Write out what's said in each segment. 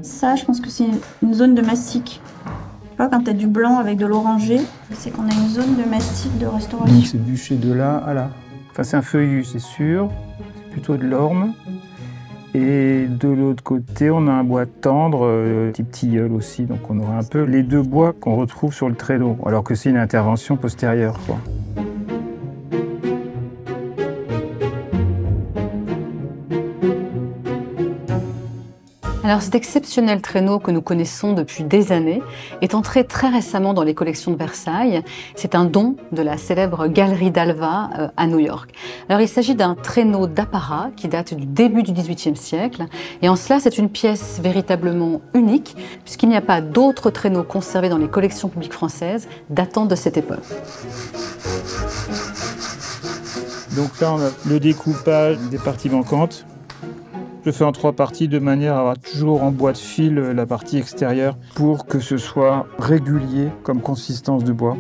Ça, je pense que c'est une zone de mastic. Tu vois, quand tu as du blanc avec de l'orangé, c'est qu'on a une zone de mastic de restauration. Donc c'est bûché de là à là. Enfin, c'est un feuillu, c'est sûr. C'est plutôt de l'orme. Et de l'autre côté, on a un bois tendre, type tilleul aussi. Donc on aura un peu les deux bois qu'on retrouve sur le traîneau, alors que c'est une intervention postérieure, quoi. Alors cet exceptionnel traîneau que nous connaissons depuis des années est entré très récemment dans les collections de Versailles. C'est un don de la célèbre Galerie d'Alva à New York. Alors il s'agit d'un traîneau d'apparat qui date du début du XVIIIe siècle et en cela c'est une pièce véritablement unique puisqu'il n'y a pas d'autres traîneaux conservés dans les collections publiques françaises datant de cette époque. Donc là on a le découpage des parties manquantes. Je fais en 3 parties de manière à avoir toujours en bois de fil la partie extérieure pour que ce soit régulier comme consistance de bois.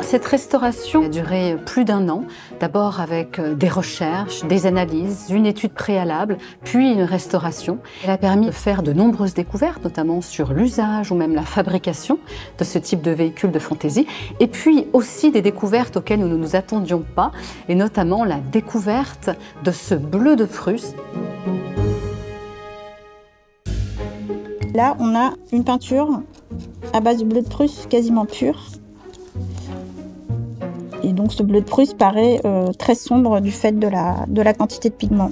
Cette restauration a duré plus d'1 an, d'abord avec des recherches, des analyses, une étude préalable, puis une restauration. Elle a permis de faire de nombreuses découvertes, notamment sur l'usage ou même la fabrication de ce type de véhicule de fantaisie, et puis aussi des découvertes auxquelles nous ne nous attendions pas, et notamment la découverte de ce bleu de Prusse. Là, on a une peinture à base de bleu de Prusse quasiment pur. Et donc ce bleu de Prusse paraît très sombre du fait de la quantité de pigments.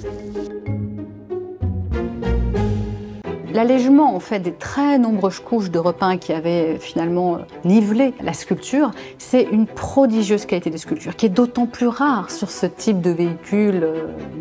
L'allègement en fait des très nombreuses couches de repeint qui avaient finalement nivelé la sculpture, c'est une prodigieuse qualité de sculpture qui est d'autant plus rare sur ce type de véhicule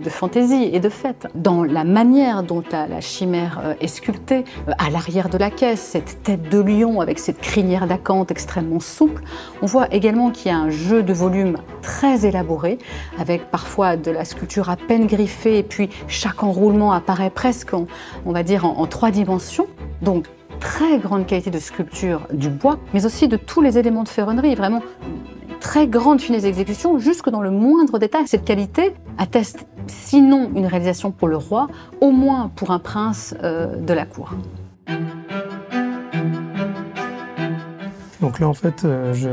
de fantaisie et de fête. Dans la manière dont la chimère est sculptée, à l'arrière de la caisse, cette tête de lion avec cette crinière d'acanthe extrêmement souple, on voit également qu'il y a un jeu de volume très élaboré, avec parfois de la sculpture à peine griffée et puis chaque enroulement apparaît presque, on va dire, en 3 dimensions. Donc, très grande qualité de sculpture du bois, mais aussi de tous les éléments de ferronnerie, vraiment très grande finesse d'exécution, jusque dans le moindre détail. Cette qualité atteste, sinon une réalisation pour le roi, au moins pour un prince de la cour. Donc là, en fait, je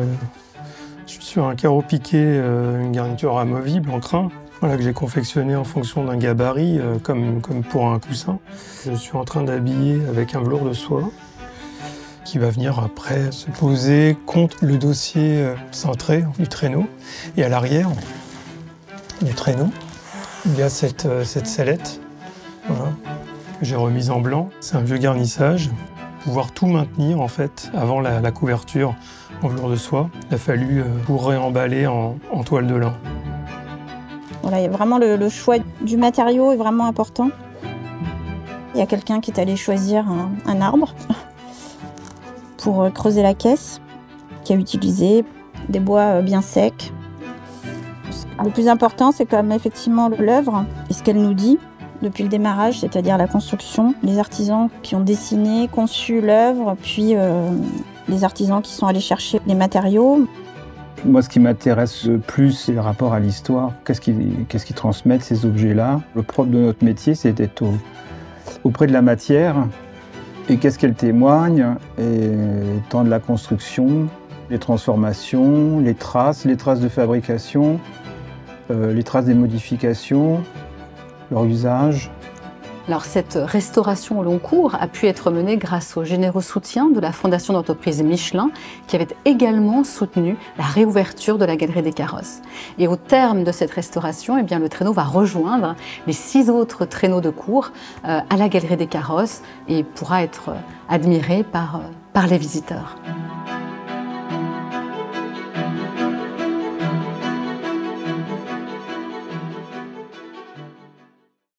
suis sur un carreau piqué, une garniture amovible en crin. Voilà, que j'ai confectionné en fonction d'un gabarit, comme pour un coussin. Je suis en train d'habiller avec un velours de soie qui va venir après se poser contre le dossier cintré du traîneau. Et à l'arrière du traîneau, il y a cette sellette, voilà, que j'ai remise en blanc. C'est un vieux garnissage. Pouvoir tout maintenir en fait avant la couverture en velours de soie, il a fallu pour réemballer en toile de lin. Voilà, il y a vraiment le choix du matériau est vraiment important. Il y a quelqu'un qui est allé choisir un arbre pour creuser la caisse, qui a utilisé des bois bien secs. Le plus important, c'est quand même effectivement l'œuvre et ce qu'elle nous dit depuis le démarrage, c'est-à-dire la construction, les artisans qui ont dessiné, conçu l'œuvre, puis les artisans qui sont allés chercher les matériaux. Moi, ce qui m'intéresse le plus, c'est le rapport à l'histoire. Qu'est-ce qu'ils transmettent, ces objets-là? Le propre de notre métier, c'est d'être auprès de la matière. Et qu'est-ce qu'elle témoigne? Et tant de la construction, les transformations, les traces de fabrication, les traces des modifications, leur usage. Alors cette restauration au long cours a pu être menée grâce au généreux soutien de la Fondation d'entreprise Michelin qui avait également soutenu la réouverture de la Galerie des Carrosses. Et au terme de cette restauration, eh bien, le traîneau va rejoindre les 6 autres traîneaux de cours à la Galerie des Carrosses et pourra être admiré par les visiteurs.